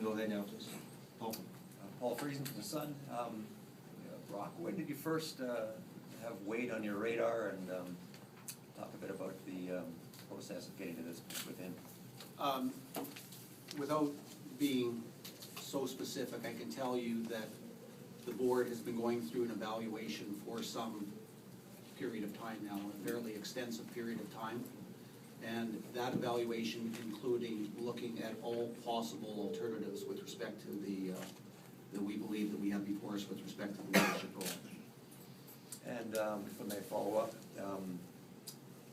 can go ahead now, please. Paul. Paul Friesen from the Sun. Brock, when did you first have Wade on your radar, and talk a bit about the process of getting to this with him? Without being so specific, I can tell you that the board has been going through an evaluation for some period of time now, a fairly extensive period of time. And that evaluation including looking at all possible alternatives with respect to the that we believe that we have before us with respect to the leadership role. And if I may follow up,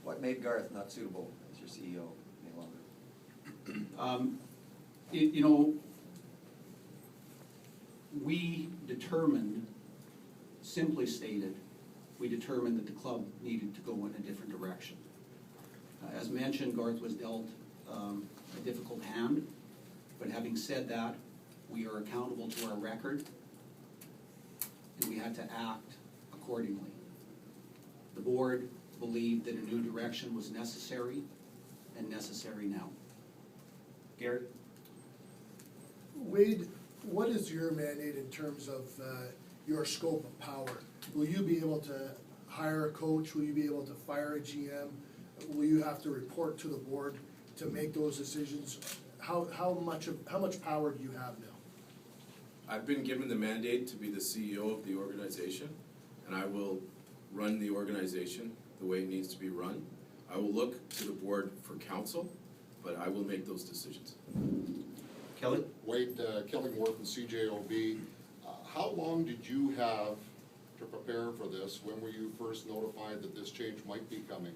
what made Garth not suitable as your CEO any longer? You know, we determined, simply stated, we determined that the club needed to go in a different direction. As mentioned, Garth was dealt a difficult hand, but having said that, we are accountable to our record, and we had to act accordingly. The board believed that a new direction was necessary, and necessary now. Gary? Wade, what is your mandate in terms of your scope of power? Will you be able to hire a coach? Will you be able to fire a GM? Will you have to report to the board to make those decisions? How much power do you have now? I've been given the mandate to be the CEO of the organization, and I will run the organization the way it needs to be run. I will look to the board for counsel, but I will make those decisions. Kelly? Wade Killingworth and CJOB, how long did you have to prepare for this? When were you first notified that this change might be coming?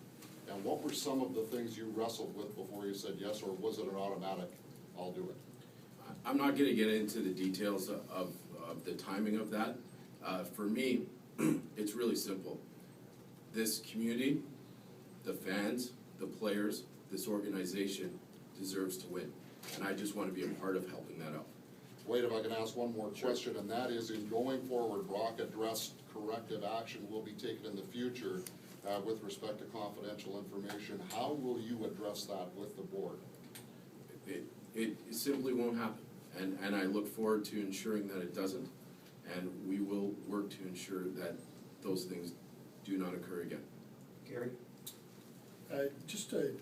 And what were some of the things you wrestled with before you said yes, or was it an automatic, I'll do it? I'm not going to get into the details of the timing of that. For me, it's really simple. This community, the fans, the players, this organization deserves to win. And I just want to be a part of helping that out. Wade, if I can ask one more question, and that is, in going forward, Brock addressed corrective action will be taken in the future with respect to confidential information. How will you address that with the board? It simply won't happen. And I look forward to ensuring that it doesn't. And we will work to ensure that those things do not occur again. Gary? Just to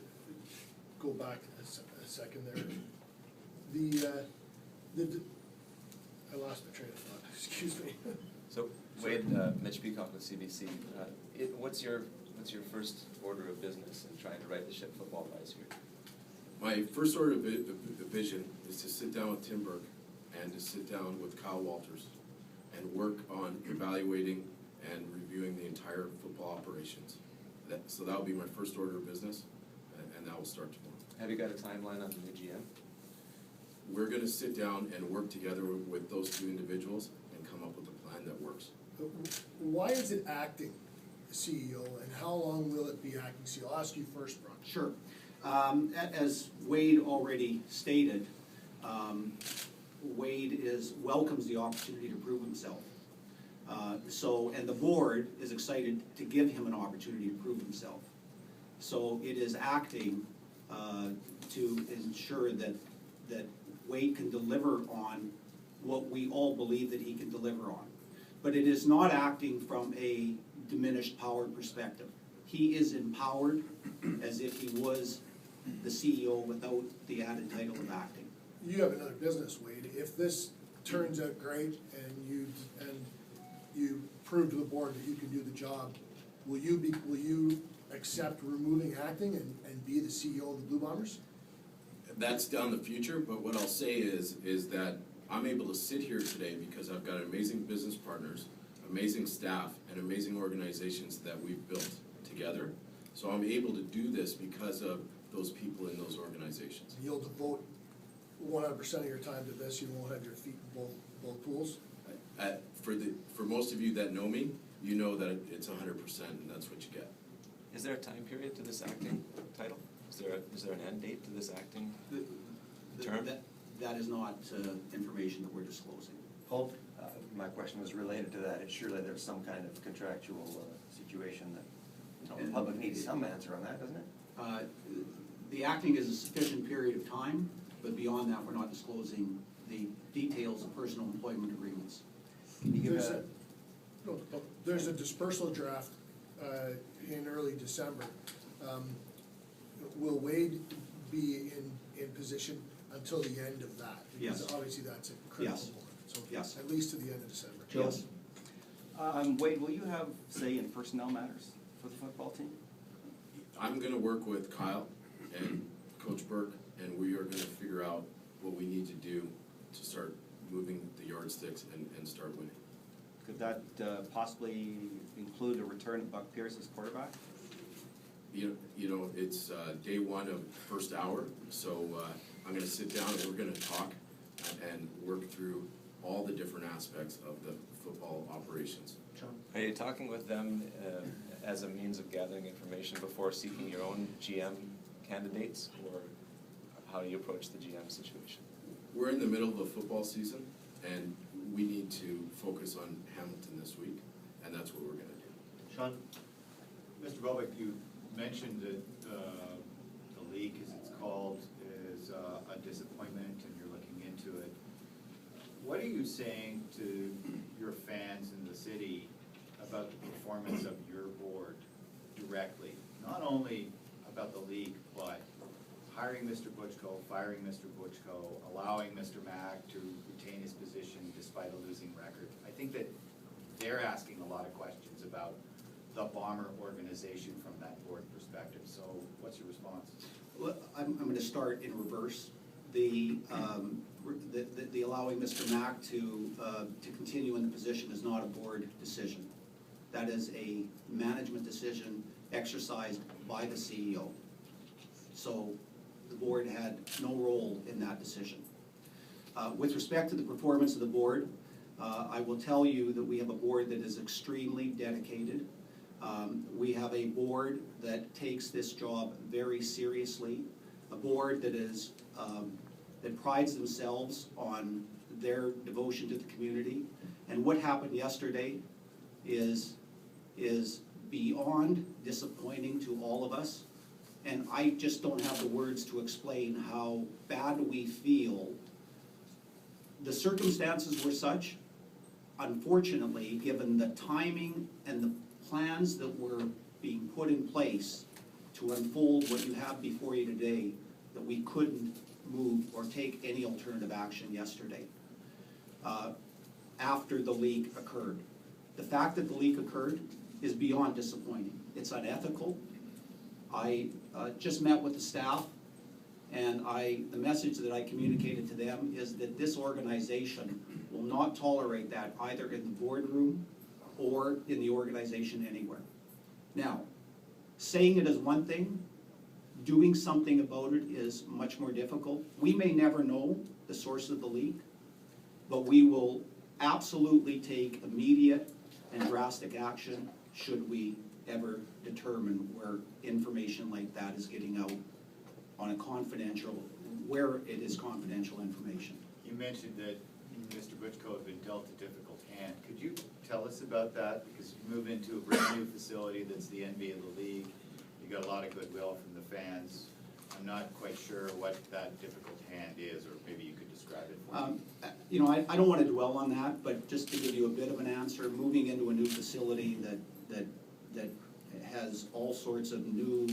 go back a second there, I lost my train of thought. Excuse me. So Wade, Mitch Peacock with CBC. What's your first order of business in trying to right the ship football-wise here? My first order of vision is to sit down with Tim Burke and to sit down with Kyle Walters and work on evaluating and reviewing the entire football operations. So that will be my first order of business, and that will start tomorrow. Have you got a timeline on the new GM? We're going to sit down and work together with those two individuals and come up with a plan that works. Why is it acting CEO, and how long will it be acting CEO? I'll ask you first, Brock. Sure. As Wade already stated, Wade welcomes the opportunity to prove himself. And the board is excited to give him an opportunity to prove himself. So it is acting to ensure that Wade can deliver on what we all believe that he can deliver on. But it is not acting from a diminished power perspective. He is empowered as if he was the CEO without the added title of acting. You have another business, Wade. If this turns out great and you prove to the board that you can do the job, will you accept removing acting and be the CEO of the Blue Bombers? That's down the future, but what I'll say is that I'm able to sit here today because I've got amazing business partners, amazing staff, and amazing organizations that we've built together. So I'm able to do this because of those people in those organizations. You'll devote 100% of your time to this. You won't have your feet in both pools. For most of you that know me, you know that it's 100%, and that's what you get. Is there a time period to this acting title? Is there an end date to this acting term? That is not information that we're disclosing. Paul? My question was related to that. Surely there's some kind of contractual situation that the public needs some answer on that, doesn't it? The acting is a sufficient period of time, but beyond that, we're not disclosing the details of personal employment agreements. Can you give There's a, no, there's a dispersal draft in early December. Will Wade be in position until the end of that? Because Yes. obviously that's a critical Yes. point, so Yes. at least to the end of December. Yes. Wade, will you have say in personnel matters for the football team? I'm gonna work with Kyle and Coach Burke, and we are gonna figure out what we need to do to start moving the yardsticks and start winning. Could that possibly include a return of Buck Pierce as quarterback? You know, it's day one of first hour, so I'm gonna sit down and we're gonna talk and work through all the different aspects of the football operations. are you talking with them as a means of gathering information before seeking your own GM candidates, or how do you approach the GM situation? We're in the middle of a football season, and we need to focus on Hamilton this week, and that's what we're gonna do. Sean? Mr. Bulbuck, you mentioned that the league, as it's called, is a disappointment and you're looking into it. What are you saying to your fans in the city about the performance of your board directly? Not only about the league, but hiring Mr. Buchko, firing Mr. Buchko, allowing Mr. Mack to retain his position despite a losing record. I think that they're asking a lot of questions about the Bomber organization from that board perspective. So what's your response? Well, I'm gonna start in reverse. The allowing Mr. Mack to continue in the position is not a board decision. That is a management decision exercised by the CEO. So the board had no role in that decision. With respect to the performance of the board, I will tell you that we have a board that is extremely dedicated. We have a board that takes this job very seriously, a board that is that prides themselves on their devotion to the community. And what happened yesterday is beyond disappointing to all of us. And I just don't have the words to explain how bad we feel. The circumstances were such, unfortunately, given the timing and the plans that were being put in place to unfold what you have before you today, that we couldn't move or take any alternative action yesterday after the leak occurred. The fact that the leak occurred is beyond disappointing. It's unethical. I just met with the staff, and the message that I communicated to them is that this organization will not tolerate that either in the boardroom or in the organization anywhere. Now, saying it is one thing, doing something about it is much more difficult. We may never know the source of the leak, but we will absolutely take immediate and drastic action should we ever determine where information like that is getting out on a confidential, where it is confidential information. You mentioned that Mr. Buchko had been dealt a difficult hand. Could you tell us about that? Because you move into a brand new facility that's the envy of the league. You got a lot of goodwill from the fans. I'm not quite sure what that difficult hand is, or maybe you could describe it for me. You know, I don't want to dwell on that, but just to give you a bit of an answer, moving into a new facility that has all sorts of new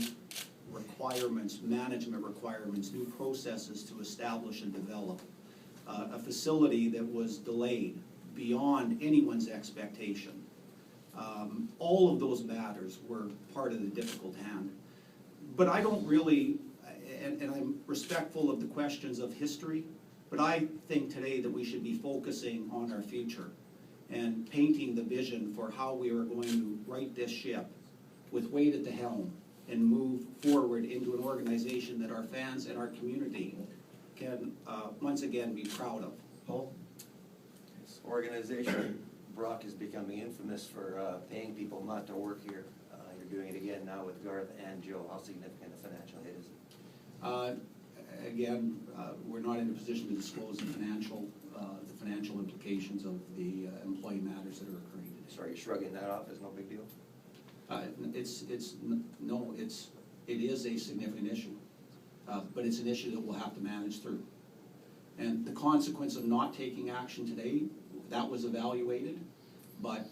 requirements, management requirements, new processes to establish and develop. A facility that was delayed beyond anyone's expectation. All of those matters were part of the difficult hand. But I don't really, and I'm respectful of the questions of history, but I think today that we should be focusing on our future and painting the vision for how we are going to right this ship with Wade at the helm and move forward into an organization that our fans and our community can once again be proud of. Paul? This organization, Brock, is becoming infamous for paying people not to work here. You're doing it again now with Garth and Joe. How significant a financial hit is it? Again, we're not in a position to disclose the financial implications of the employee matters that are occurring today. So are you shrugging that off as no big deal? It is a significant issue, but it's an issue that we'll have to manage through. And the consequence of not taking action today, that was evaluated, but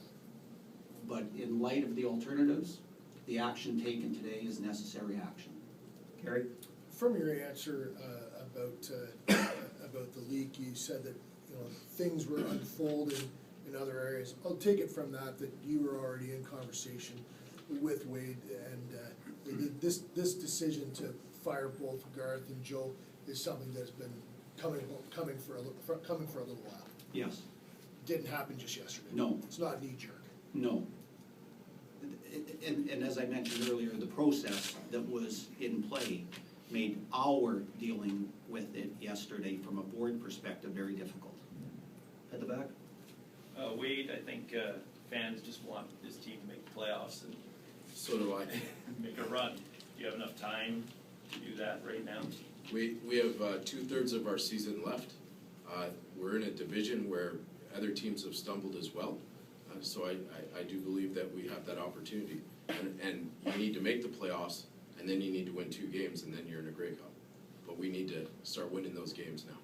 in light of the alternatives, the action taken today is necessary action. Gary? From your answer about the leak, you said that, you know, things were unfolding in other areas. I'll take it from that you were already in conversation with Wade, and this decision to fire both Garth and Joe is something that's been coming for a little while. Yes. Didn't happen just yesterday. No. It's not knee-jerk. No. And as I mentioned earlier, the process that was in play made our dealing with it yesterday from a board perspective very difficult. At the back? Wade, I think fans just want his team to make the playoffs and So do I. make a run. Do you have enough time to do that right now? We have 2/3 of our season left. We're in a division where other teams have stumbled as well. So I do believe that we have that opportunity. And you need to make the playoffs, and then you need to win 2 games, and then you're in a Grey Cup. But we need to start winning those games now.